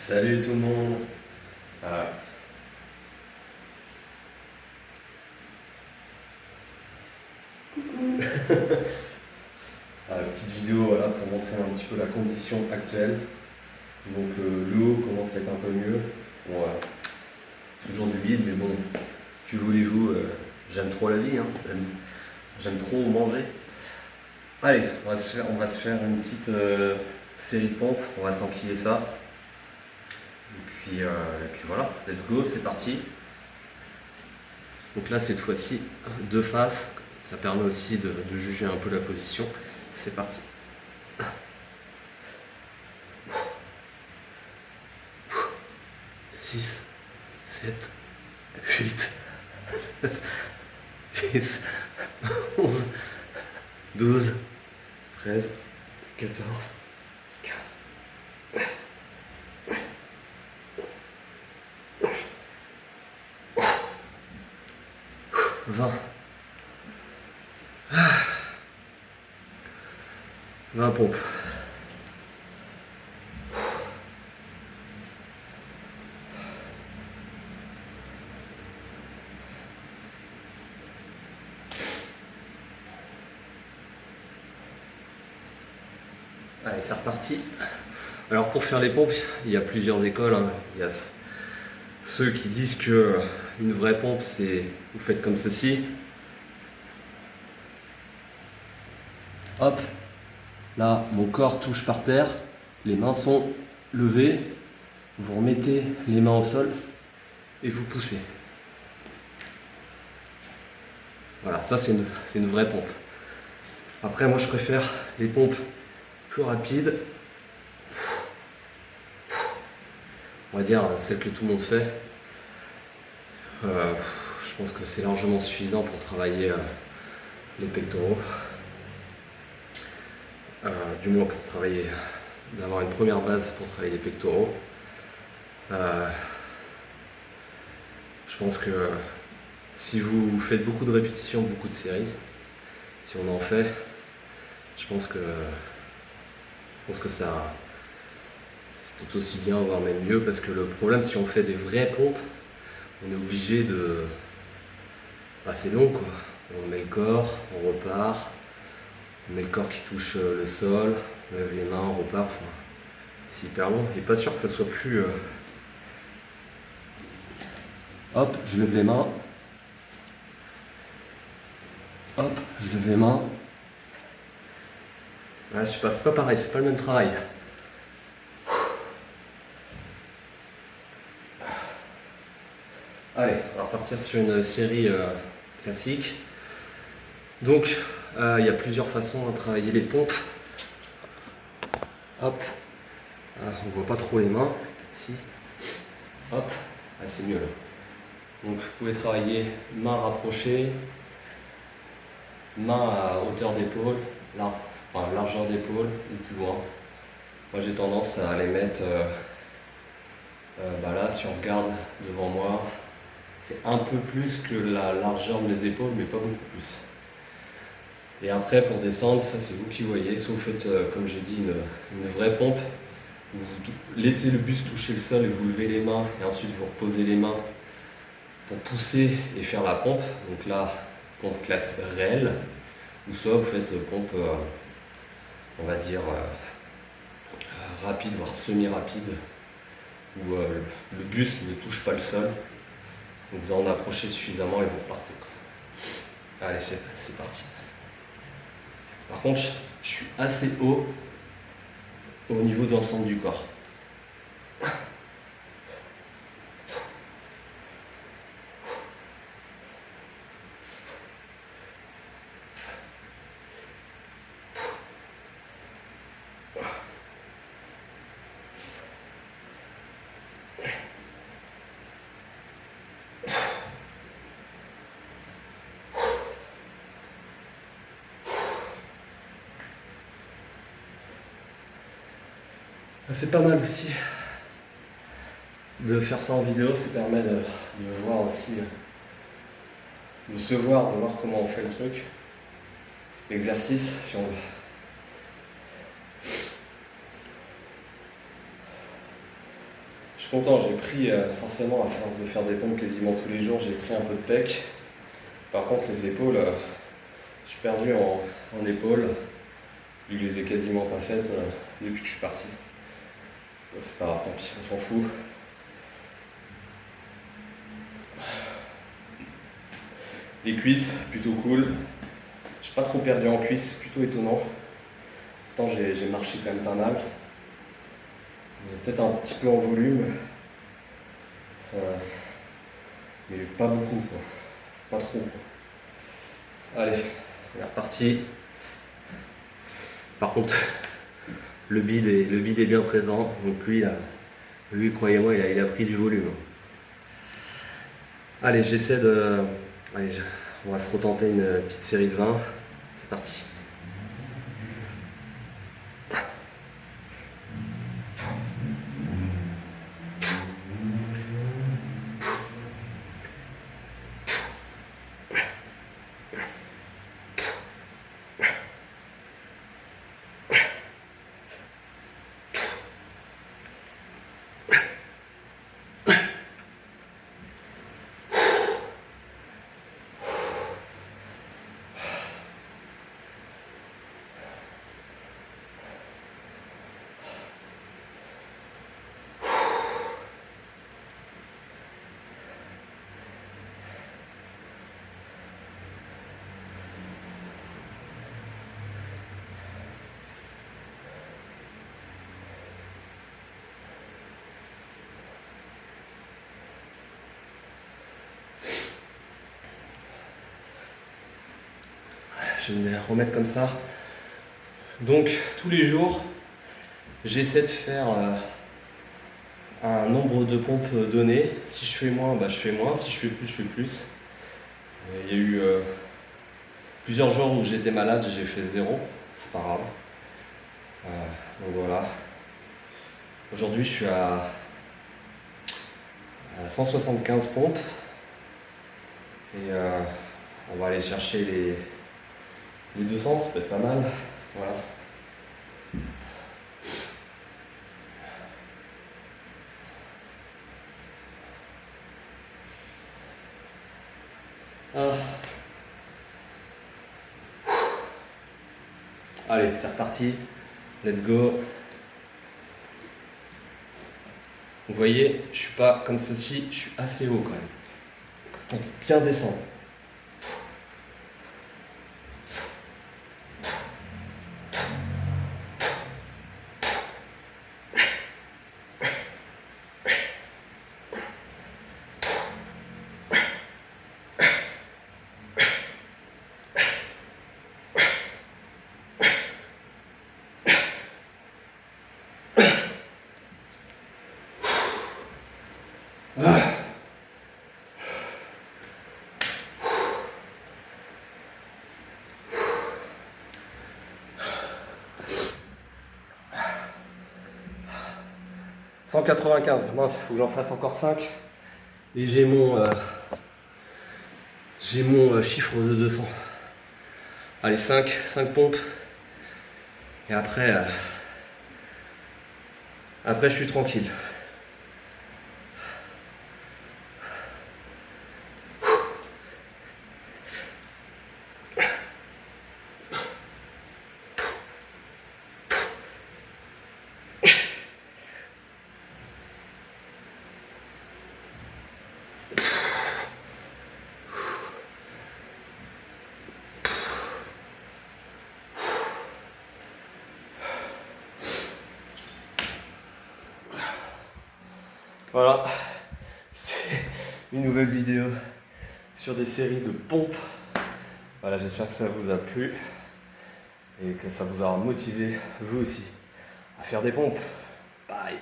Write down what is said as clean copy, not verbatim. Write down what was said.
Salut tout le monde. Euh, Petite vidéo voilà, pour montrer un petit peu la condition actuelle. Donc l'eau commence à être un peu mieux. Bon, toujours du vide, mais bon, que voulez-vous, j'aime trop la vie, hein. J'aime trop manger. Allez, on va se faire une petite série de pompes, on va s'enquiller ça. Et puis voilà, let's go, c'est parti. Donc là, cette fois-ci, deux faces, ça permet aussi de juger un peu la position. C'est parti. 6, 7, 8, 10, 11, 12, 13, 14, 15, 20. 20 pompes. Allez, c'est reparti. Alors pour faire les pompes, il y a plusieurs écoles, hein. Il y a ceux qui disent que une vraie pompe, c'est vous faites comme ceci. Hop, là mon corps touche par terre, les mains sont levées, vous remettez les mains au sol et vous poussez. Voilà, ça c'est une vraie pompe. Après moi je préfère les pompes plus rapides. On va dire celle que tout le monde fait. Je pense que c'est largement suffisant pour travailler les pectoraux. Du moins pour travailler, d'avoir une première base pour travailler les pectoraux. Je pense que si vous faites beaucoup de répétitions, beaucoup de séries, si on en fait, je pense que ça c'est peut-être aussi bien, voire même mieux, parce que le problème, si on fait des vraies pompes, on est obligé de... c'est long quoi. On met le corps, on repart, on met le corps qui touche le sol, on lève les mains, on repart, enfin, c'est hyper long, et pas sûr que ça soit plus... Hop, je lève les mains. Hop, je lève les mains. Là, je sais pas, c'est pas pareil, c'est pas le même travail. Allez, on va repartir sur une série classique. Donc, il y a plusieurs façons de travailler les pompes. Hop, on voit pas trop les mains. Si. Hop, c'est mieux là. Donc, vous pouvez travailler main rapprochée, main à hauteur d'épaule, largeur d'épaule ou plus loin. Moi, j'ai tendance à les mettre là, si on regarde devant moi, c'est un peu plus que la largeur de mes épaules, mais pas beaucoup plus. Et après, pour descendre, ça c'est vous qui voyez. Soit vous faites, comme j'ai dit, une vraie pompe, où vous laissez le buste toucher le sol et vous levez les mains, et ensuite vous reposez les mains pour pousser et faire la pompe. Donc là, pompe classe réelle, ou soit vous faites pompe, on va dire, rapide, voire semi-rapide, où le buste ne touche pas le sol. Donc vous en approchez suffisamment et vous repartez, quoi. Allez, c'est parti. Par contre, je suis assez haut au niveau de l'ensemble du corps. C'est pas mal aussi de faire ça en vidéo, ça permet de voir aussi, de se voir, de voir comment on fait le truc. L'exercice, si on veut. Je suis content, j'ai pris, forcément, à force de faire des pompes quasiment tous les jours, j'ai pris un peu de pec. Par contre, les épaules, je suis perdu en épaules, vu que je les ai quasiment pas faites depuis que je suis parti. Bon, c'est pas grave, tant pis, on s'en fout. Les cuisses, plutôt cool. Je suis pas trop perdu en cuisses, plutôt étonnant. Pourtant, j'ai marché quand même pas mal. Peut-être un petit peu en volume. Mais pas beaucoup, quoi. Pas trop, quoi. Allez, on est reparti. Par contre, le bide est bien présent. Donc lui croyez-moi, il a pris du volume. Allez, j'essaie de... Allez, on va se retenter une petite série de 20. C'est parti. Je vais me les remettre comme ça. Donc tous les jours, j'essaie de faire un nombre de pompes donné. Si je fais moins, je fais moins. Si je fais plus, je fais plus. Il y a eu plusieurs jours où j'étais malade, j'ai fait 0. C'est pas grave. Donc voilà. Aujourd'hui, je suis à 175 pompes. Et on va aller chercher les 200, ça peut être pas mal. Voilà. Allez, c'est reparti. Let's go. Vous voyez, je suis pas comme ceci, je suis assez haut quand même. Pour bien descendre. Ah. 195, mince, il faut que j'en fasse encore 5. Et j'ai mon chiffre de 200. Allez, 5 pompes. Et après je suis tranquille. Voilà, c'est une nouvelle vidéo sur des séries de pompes. Voilà, j'espère que ça vous a plu et que ça vous aura motivé, vous aussi, à faire des pompes. Bye.